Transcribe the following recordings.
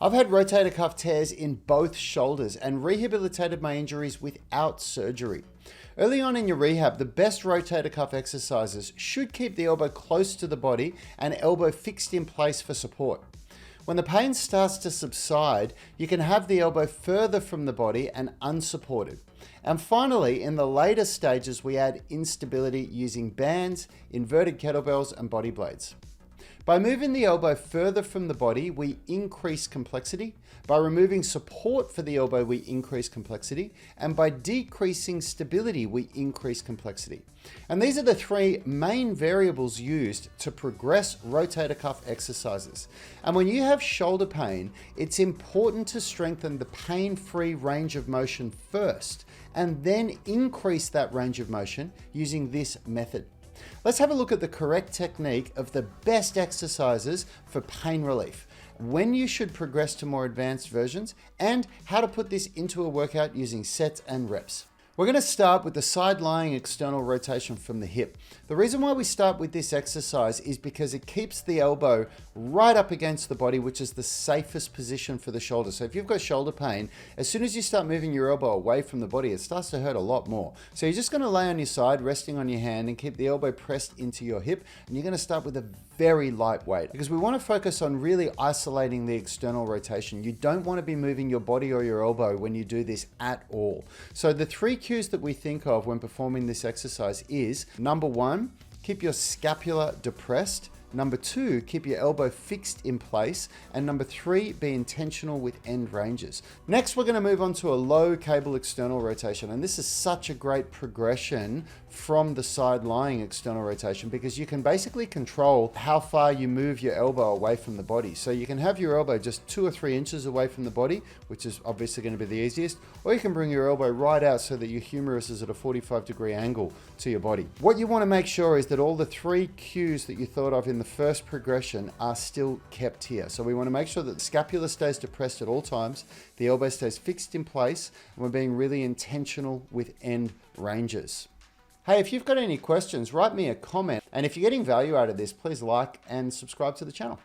I've had rotator cuff tears in both shoulders and rehabilitated my injuries without surgery. Early on in your rehab, the best rotator cuff exercises should keep the elbow close to the body and elbow fixed in place for support. When the pain starts to subside, you can have the elbow further from the body and unsupported. And finally, in the later stages, we add instability using bands, inverted kettlebells, and body blades. By moving the elbow further from the body, we increase complexity. By removing support for the elbow, we increase complexity. And by decreasing stability, we increase complexity. And these are the three main variables used to progress rotator cuff exercises. And when you have shoulder pain, it's important to strengthen the pain-free range of motion first, and then increase that range of motion using this method. Let's have a look at the correct technique of the best exercises for pain relief, when you should progress to more advanced versions, and how to put this into a workout using sets and reps. We're going to start with the side lying external rotation from the hip. The reason why we start with this exercise is because it keeps the elbow right up against the body, which is the safest position for the shoulder. So if you've got shoulder pain, as soon as you start moving your elbow away from the body, it starts to hurt a lot more. So you're just going to lay on your side, resting on your hand, and keep the elbow pressed into your hip. And you're going to start with a very light weight, because we want to focus on really isolating the external rotation. You don't want to be moving your body or your elbow when you do this at all. So the three cues that we think of when performing this exercise is: number one, keep your scapula depressed. Number two, keep your elbow fixed in place. And number three, be intentional with end ranges. Next, we're going to move on to a low cable external rotation. And this is such a great progression from the side lying external rotation, because you can basically control how far you move your elbow away from the body. So you can have your elbow just 2 or 3 inches away from the body, which is obviously going to be the easiest, or you can bring your elbow right out so that your humerus is at a 45-degree angle to your body. What you want to make sure is that all the three cues that you thought of in the first progression are still kept here. So we want to make sure that the scapula stays depressed at all times, the elbow stays fixed in place, and we're being really intentional with end ranges. Hey, if you've got any questions, write me a comment. And if you're getting value out of this, please like and subscribe to the channel.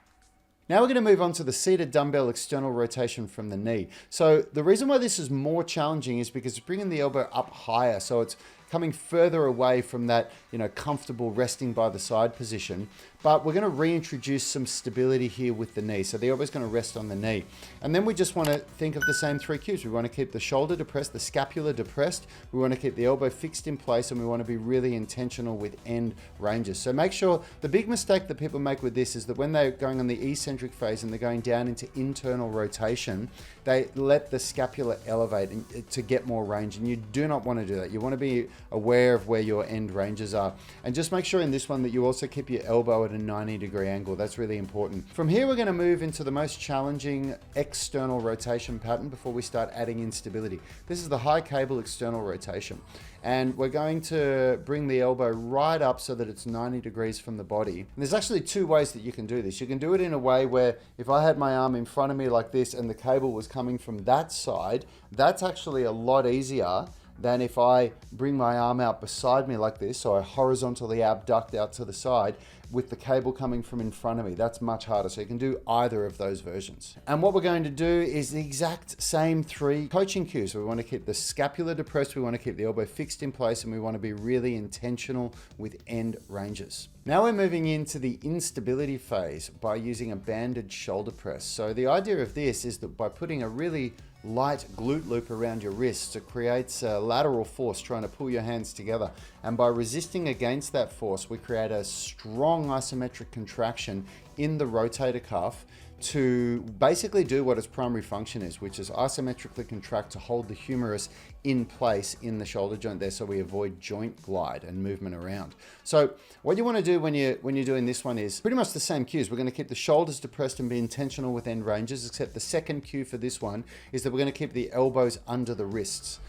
Now we're going to move on to the seated dumbbell external rotation from the knee. So the reason why this is more challenging is because it's bringing the elbow up higher. So it's coming further away from that, comfortable resting by the side position. But we're going to reintroduce some stability here with the knee. So the elbow's going to rest on the knee. And then we just want to think of the same three cues. We want to keep the shoulder depressed, the scapula depressed. We want to keep the elbow fixed in place, and we want to be really intentional with end ranges. So make sure, the big mistake that people make with this is that when they're going on the eccentric phase and they're going down into internal rotation, they let the scapula elevate to get more range. And you do not want to do that. You want to be aware of where your end ranges are. And just make sure in this one that you also keep your elbow at a 90-degree angle. That's really important. From here, we're going to move into the most challenging external rotation pattern before we start adding instability. This is the high cable external rotation. And we're going to bring the elbow right up so that it's 90 degrees from the body. And there's actually two ways that you can do this. You can do it in a way where if I had my arm in front of me like this and the cable was coming from that side, that's actually a lot easier than if I bring my arm out beside me like this, so I horizontally abduct out to the side with the cable coming from in front of me. That's much harder. So you can do either of those versions. And what we're going to do is the exact same three coaching cues. So we want to keep the scapula depressed, we want to keep the elbow fixed in place, and we want to be really intentional with end ranges. Now we're moving into the instability phase by using a banded shoulder press. So the idea of this is that by putting a really light glute loop around your wrists, it creates a lateral force trying to pull your hands together. And by resisting against that force, we create a strong isometric contraction in the rotator cuff to basically do what its primary function is, which is isometrically contract to hold the humerus in place in the shoulder joint there, so we avoid joint glide and movement around. So what you want to do when you're doing this one is pretty much the same cues. We're going to keep the shoulders depressed and be intentional with end ranges, except the second cue for this one is that we're going to keep the elbows under the wrists.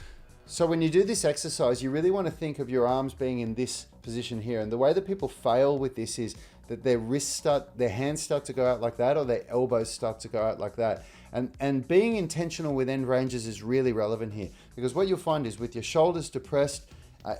So when you do this exercise, you really want to think of your arms being in this position here. And the way that people fail with this is that their hands start to go out like that, or their elbows start to go out like that. And being intentional with end ranges is really relevant here, because what you'll find is with your shoulders depressed,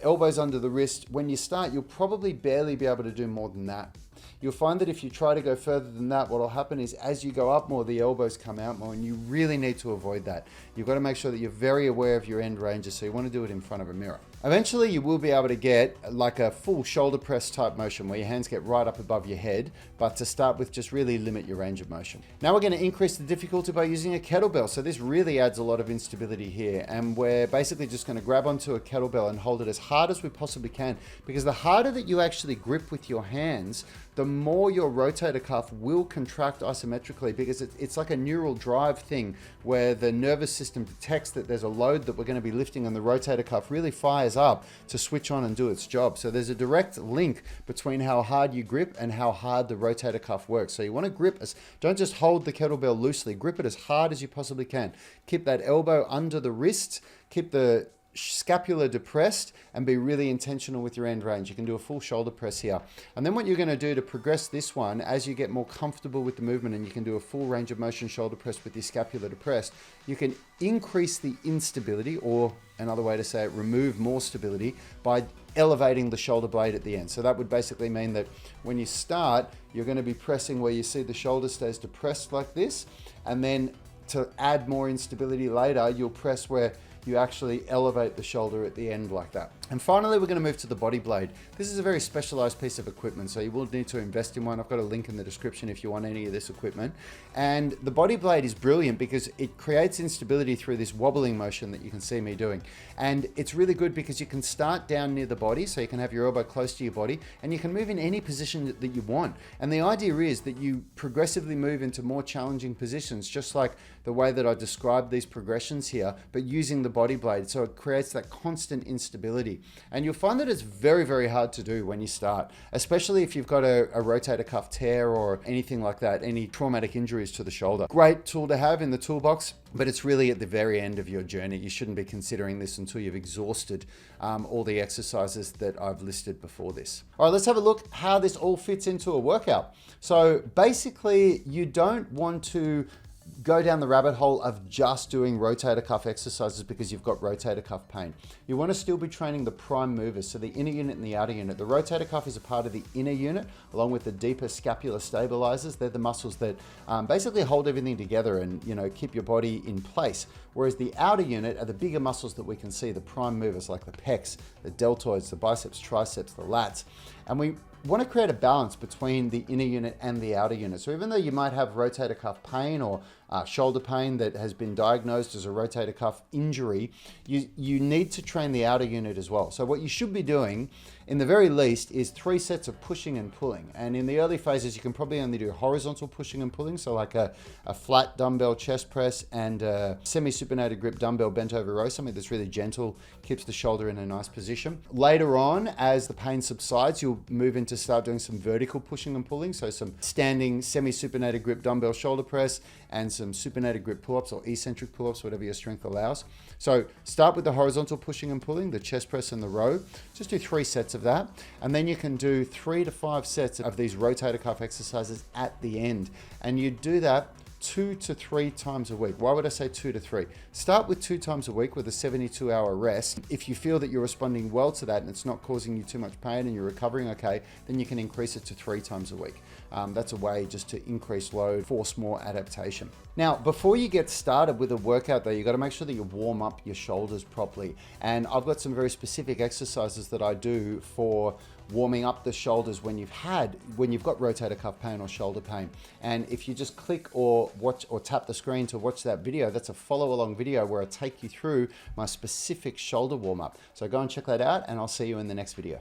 elbows under the wrist, when you start, you'll probably barely be able to do more than that. you'll find that if you try to go further than that, what will happen is as you go up more, the elbows come out more, and you really need to avoid that. You've got to make sure that you're very aware of your end ranges, so you want to do it in front of a mirror. Eventually, you will be able to get like a full shoulder press type motion where your hands get right up above your head, but to start with, just really limit your range of motion. Now we're going to increase the difficulty by using a kettlebell. So this really adds a lot of instability here, and we're basically just going to grab onto a kettlebell and hold it as hard as we possibly can, because the harder that you actually grip with your hands, the more your rotator cuff will contract isometrically, because it's like a neural drive thing where the nervous system detects that there's a load that we're going to be lifting, and the rotator cuff really fires up to switch on and do its job. So there's a direct link between how hard you grip and how hard the rotator cuff works. So you want to grip don't just hold the kettlebell loosely, grip it as hard as you possibly can. Keep that elbow under the wrist, keep the scapula depressed, and be really intentional with your end range. You can do a full shoulder press here. And then what you're going to do to progress this one, as you get more comfortable with the movement and you can do a full range of motion shoulder press with your scapula depressed, you can increase the instability, or another way to say it, remove more stability by elevating the shoulder blade at the end. So that would basically mean that when you start, you're going to be pressing where you see the shoulder stays depressed like this, and then to add more instability later, you'll press where you actually elevate the shoulder at the end like that. And finally, we're going to move to the body blade. This is a very specialized piece of equipment, so you will need to invest in one. I've got a link in the description if you want any of this equipment. And the body blade is brilliant because it creates instability through this wobbling motion that you can see me doing. And it's really good because you can start down near the body, so you can have your elbow close to your body, and you can move in any position that you want. And the idea is that you progressively move into more challenging positions, just like the way that I described these progressions here, but using the body blade. So it creates that constant instability. And you'll find that it's very, very hard to do when you start, especially if you've got a rotator cuff tear or anything like that, any traumatic injuries to the shoulder. Great tool to have in the toolbox, but it's really at the very end of your journey. You shouldn't be considering this until you've exhausted all the exercises that I've listed before this. All right, let's have a look how this all fits into a workout. So basically, you don't want to go down the rabbit hole of just doing rotator cuff exercises because you've got rotator cuff pain. You want to still be training the prime movers, so the inner unit and the outer unit. The rotator cuff is a part of the inner unit, along with the deeper scapular stabilizers. They're the muscles that basically hold everything together and keep your body in place. Whereas the outer unit are the bigger muscles that we can see, the prime movers like the pecs, the deltoids, the biceps, triceps, the lats. And we want to create a balance between the inner unit and the outer unit. So even though you might have rotator cuff pain or shoulder pain that has been diagnosed as a rotator cuff injury, you need to train the outer unit as well. So what you should be doing, in the very least, is 3 sets of pushing and pulling. And in the early phases, you can probably only do horizontal pushing and pulling, so like a flat dumbbell chest press and a semi-supinated grip dumbbell bent over row, something that's really gentle, keeps the shoulder in a nice position. Later on, as the pain subsides, you'll move into start doing some vertical pushing and pulling, so some standing semi-supinated grip dumbbell shoulder press and some supinated grip pull-ups or eccentric pull-ups, whatever your strength allows. So start with the horizontal pushing and pulling, the chest press and the row. Just do 3 sets of that, and then you can do 3 to 5 sets of these rotator cuff exercises at the end, and you do that 2 to 3 times a week. Why would I say 2 to 3? Start with 2 times a week with a 72-hour rest. If you feel that you're responding well to that and it's not causing you too much pain and you're recovering okay, then you can increase it to 3 times a week. That's a way just to increase load, force more adaptation. Now, before you get started with a workout though, you got to make sure that you warm up your shoulders properly. And I've got some very specific exercises that I do for warming up the shoulders when you've got rotator cuff pain or shoulder pain. And if you just click or watch or tap the screen to watch that video, that's a follow along video where I take you through my specific shoulder warm up. So go and check that out, and I'll see you in the next video.